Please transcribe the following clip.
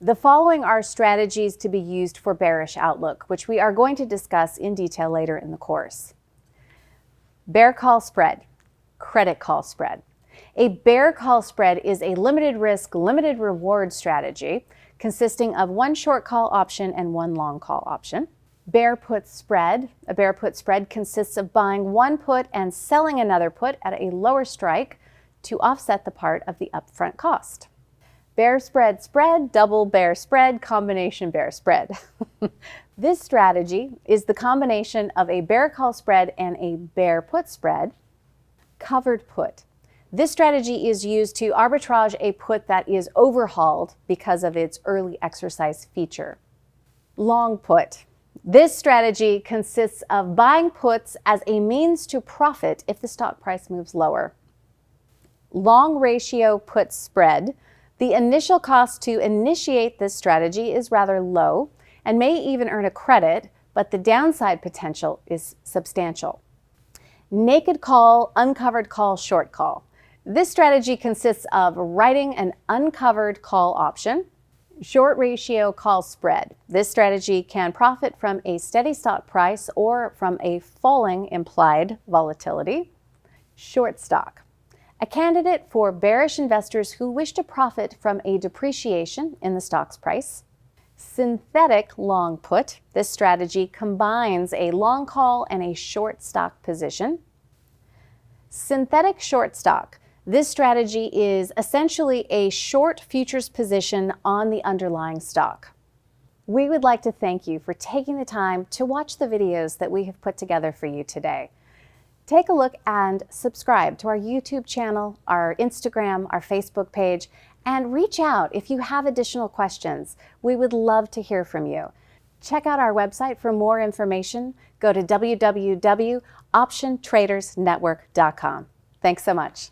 The following are strategies to be used for bearish outlook, which we are going to discuss in detail later in the course. Bear call spread, credit call spread. A bear call spread is a limited risk, limited reward strategy consisting of one short call option and one long call option. Bear put spread. A bear put spread consists of buying one put and selling another put at a lower strike to offset the part of the upfront cost. Bear spread spread, double bear spread, combination bear spread. This strategy is the combination of a bear call spread and a bear put spread. Covered put. This strategy is used to arbitrage a put that is overhauled because of its early exercise feature. Long put. This strategy consists of buying puts as a means to profit if the stock price moves lower. Long ratio put spread. The initial cost to initiate this strategy is rather low and may even earn a credit, but the downside potential is substantial. Naked call, uncovered call, short call. This strategy consists of writing an uncovered call option. Short ratio call spread. This strategy can profit from a steady stock price or from a falling implied volatility. Short stock. A candidate for bearish investors who wish to profit from a depreciation in the stock's price. Synthetic long put. This strategy combines a long call and a short stock position. Synthetic short stock. This strategy is essentially a short futures position on the underlying stock. We would like to thank you for taking the time to watch the videos that we have put together for you today. Take a look and subscribe to our YouTube channel, our Instagram, our Facebook page, and reach out if you have additional questions. We would love to hear from you. Check out our website for more information. Go to www.optiontradersnetwork.com. Thanks so much.